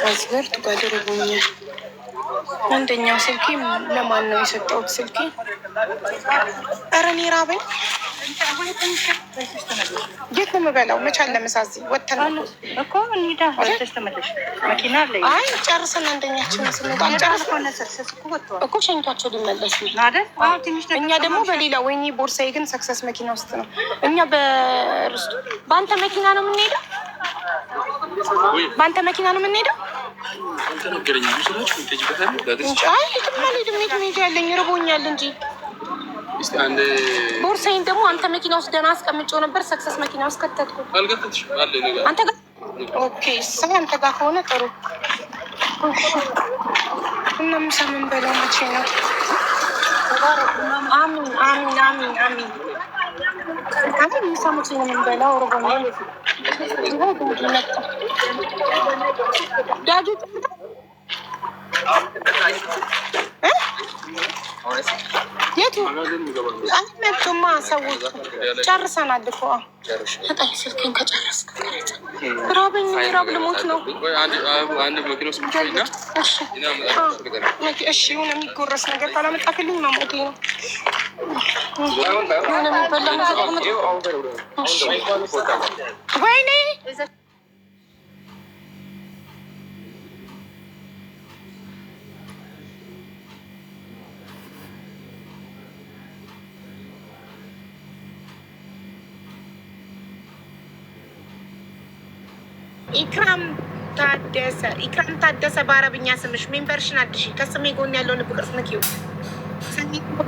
ፓስወርድ ጓደረቦኛል። አንደኛው ስልኬ ለማን ነው የሰጠሁት? ስልኬ ኧረ እኔ ራበኝ። የት ነው የምበላው? መቻል ለምሳዚ ወተን እኮ እንሂዳ ተመለሽ። መኪና አለ። አይ ጨርሰን አንደኛችን ስንወጣ እኮ ሸኝቷቸው ሊመለስ ነው። እኛ ደግሞ በሌላ ወይኔ ቦርሳዬ ግን ሰክሰስ መኪና ውስጥ ነው። እኛ በአንተ መኪና ነው የምንሄደው። በአንተ መኪና ነው የምንሄደው። አይ ሄድ ያለኝ ርቦኛል እንጂ ቦርሳዬን ደግሞ አንተ መኪና ውስጥ ደህና አስቀምጬው ነበር። ሰክሰስ መኪና ውስጥ ከተትኩ። አንተ ጋር ኦኬ። ሰው አንተ ጋር ከሆነ ጥሩ። እና ምሳ ምን በለው መቼ ነው? አሚን አሚን አሚን አሚን አሚን። ምሳ መቼ ነው የምንበላው? ርቦኛል። ዳጁ የቱ አልመጡማ ሰዎች። ጨርሰናል እኮ ፈጣሪ ስልኬን ከጨረስክ ራበኝ። ራብ ልሞት ነው። እሺ የሆነ የሚጎረስ ነገር ካላመጣክልኝ መሞቴ ነው። የሆነ የሚበላ ወይኔ ኢክራም ታደሰ በአረብኛ ስምሽ ሜምበርሽን አድሺ። ከስሜ ጎን ያለውን ቁጥር ንኪው።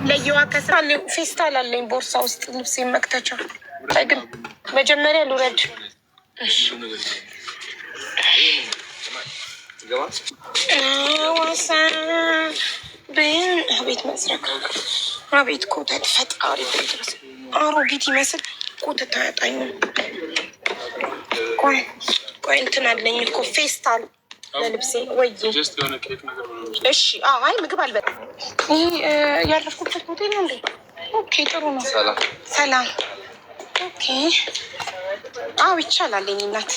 ለየዋ ከስራ ፌስታል አለኝ ቦርሳ ውስጥ ልብስ መክተቻ። ግን መጀመሪያ ልውረድ። ዋሳ ብን አቤት መስረክ አቤት ኮተት ፈጣሪ ድረስ አሮጊት ይመስል ኮተት አያጣኝ። ቆይ እንትን አለኝ እኮ ፌስታል ለልብሴ። ወይ እሺ። አይ ምግብ አልበላም። ይህ ያረፍኩበት ሆቴል ነው እንዴ? ኦኬ ጥሩ ነው። ሰላም። ኦኬ አዎ ይቻላለኝ። እናት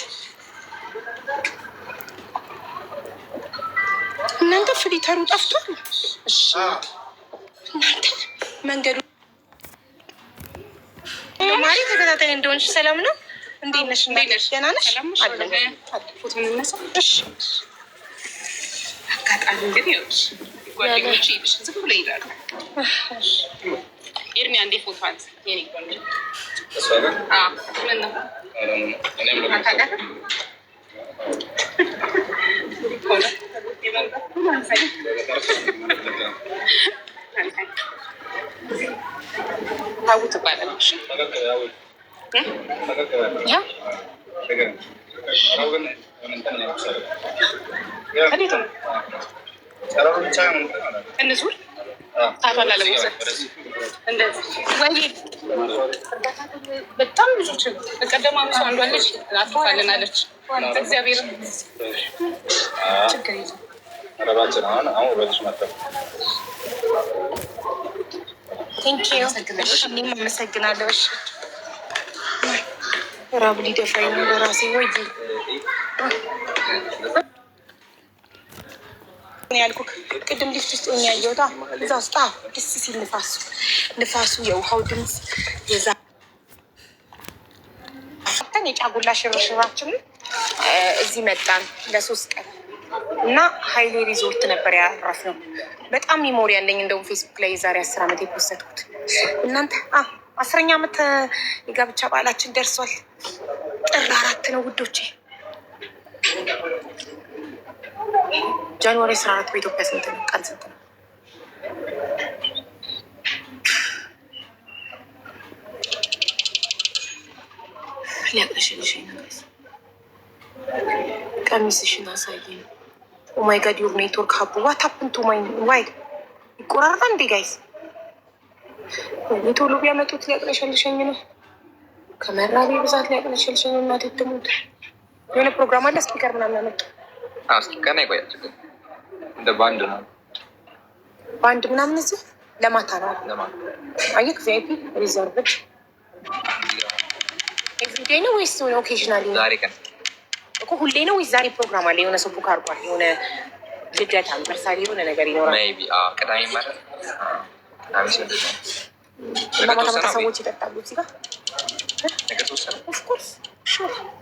እናንተ ፍሊተሩ ጠፍቷል። እሺ እናንተ መንገዱ ማሪ ተከታታይ እንደሆንሽ ሰላም ነው። እንዴት ነሽ? ደህና ነሽ? ፎቶ እንነሳ። እሺ አጋጣሚ ግን ይኸውልሽ ጓደኞቼ ዝም ብለው ይሄዳሉ። ኤርሚ አንዴ ፎቶ አንተ የኔ ጓደኛ ምን ነው ታው ትባላለሽ። በጣም ብዙ ቀደማ ሰው አንዷለች አትፋልናለች። እግዚአብሔር ችግር የለም። ቴንኪው። እኔም አመሰግናለሁ። ራብ ሊደፋኝ ነው በራሴ። ወይ ያልኩህ ቅድም ሊፍት ውስጥ ሆኜ ያየሁት እዛ ውስጥ ደስ ሲል ንፋሱ የውሃው ድምፅ የዛን የጫጉላ ሽርሽራችንን እዚህ መጣን ለ3 ቀን እና ሀይሌ ሪዞርት ነበር ያረፍነው። በጣም ሚሞሪ ያለኝ እንደውም ፌስቡክ ላይ የዛሬ 10 ዓመት የፖስተትኩት እናንተ 10ኛ ዓመት የጋብቻ በዓላችን ደርሷል። ጥር 4 ነው ውዶቼ። ጃንዋሪ 14 በኢትዮጵያ ስንት ነው? ቀን ስንት ነው? ሊያቅለሽልሽ ነገር ቀሚስሽን አሳየኝ። ኦማይ ጋድ ዩር ኔትወርክ ሀቡ ዋት ሀፕን ቱ ማይ ዋይድ ይቆራርጣ እንዴ ጋይስ? ቶሎ ቢያመጡት ሊያቅለሸልሸኝ ነው። ከመራቤ ብዛት ሊያቅለሸልሸኝ ነው። እናቴ ትሙት። የሆነ ፕሮግራም አለ ስፒከር ምናምን ያመጡ ስፒከር ይቆያል። እንደ ባንድ ነው ባንድ ምናምን እዚህ ለማታ ነው። አየክ ቪአይፒ ሪዘርቭድ ኤቭሪዴይ ነው ወይስ ኦኬዥናሊ? ዛሬ ቀን እኮ ሁሌ ነው ወይስ ዛሬ ፕሮግራም አለ? የሆነ ሰው ቡክ አድርጓል። የሆነ ልደት አንቨርሳሪ የሆነ ነገር ይኖራል። ቅዳሜ ማለት ማታ ሰዎች ይጠጣሉ እዚህ ጋር ኦፍኮርስ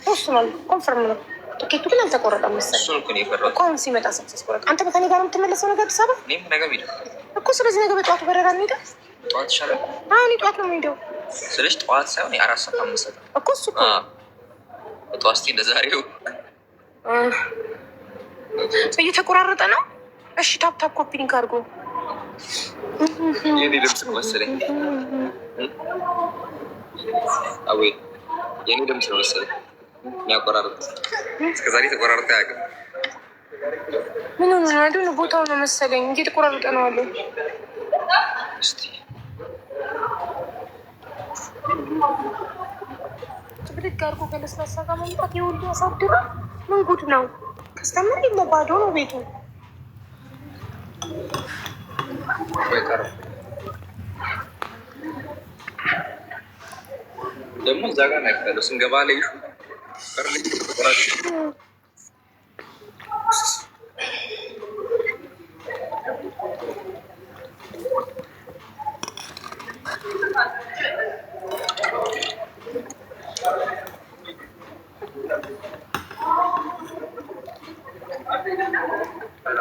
ተወስኗል። ኮንፈርም ነው። ትኬቱ ግን አልተቆረጠም መሰለኝ እኮ አሁን ሲመጣ ሰክሰስ ቆረጥ። አንተ በከኔ ጋር የምትመለሰው ነገር አዲስ አበባ እኮ። ስለዚህ ነገ በጠዋቱ በረራ እንሄዳ። ጠዋት ይሻላል። አሁን ጠዋት ነው የምሄደው። ስለዚህ ጠዋት ሳይሆን 4 ሰዓት 5 ሰዓት እኮ እሱ እኮ ጠዋት እስኪ እንደዛሬው እየተቆራረጠ ነው። እሺ ታፕ ኮፒ አድርጎ የኔ ድምፅ ነው መሰለኝ። አወይ የኔ ድምፅ ነው መሰለኝ የሚያቆራርጥ። እስከዛሬ ተቆራርጦ አያውቅም። ምን ሆነ ነው? አይደል ቦታው ነው መሰለኝ እንጂ ተቆራርጠ ነው አለ። እስቲ ብድግ አድርጎ ከለስላሳ ጋር መምጣት የሁሉ ያሳድራ። ምን ጉድ ነው? ከስተመር የለ ባዶ ነው ቤቱ። ደግሞ እዛ ጋር ነው ያለው ስንገባ ላይ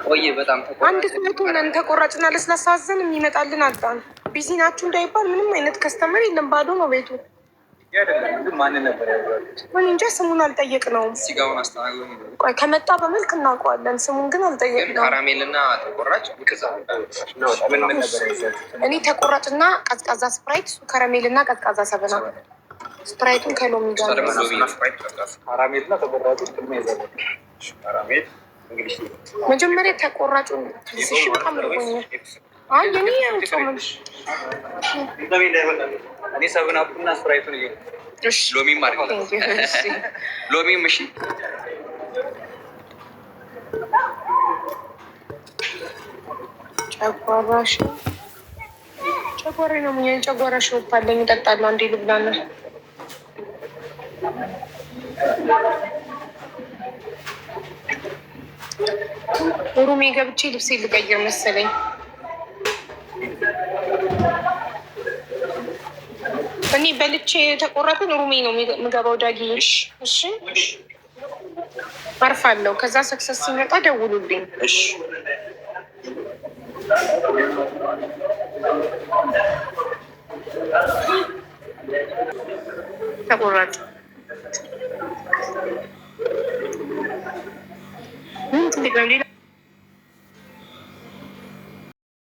ቆየ በጣም አንድ ሰዓቱ ነን። ተቆራጭና ለስላሳ አዘን የሚመጣልን አጣን። ቢዚ ናችሁ እንዳይባል ምንም አይነት ከስተመር የለም። ባዶ ነው ቤቱ። ምን እንጃ ስሙን አልጠየቅነውም። ሲጋውን አስተናግዶ ቆይ ከመጣ በመልክ እናውቀዋለን። ስሙን ግን አልጠየቅነውም። ካራሜልና ተቆራጭ እኔ ተቆራጭና ቀዝቃዛ ስፕራይት፣ እሱ ከረሜልና ቀዝቃዛ ሰበና። ስፕራይቱን ከሎሚ ጋር ካራሜልና ተቆራጩ መጀመሪያ ተቆራጩን ትንሽ በጣም ርቦኛል። አይ የኔ ያውጾምሽ እኔ ሰብናፑና ስፕራይቱን ሎሚም አድርገው ሎሚም እሺ ጨጓራ ነው ምን ጨጓራ ሾፕ አለኝ እጠጣለሁ። አንዴ ልብላና ሩሜ ገብቼ ልብሴ ልቀይር መሰለኝ። እኔ በልቼ የተቆረጥን ሩሜ ነው የምገባው። ዳጊ እሺ አርፋለሁ። ከዛ ሰክሰስ ሲመጣ ደውሉልኝ እሺ። ተቆራጭ ሌላ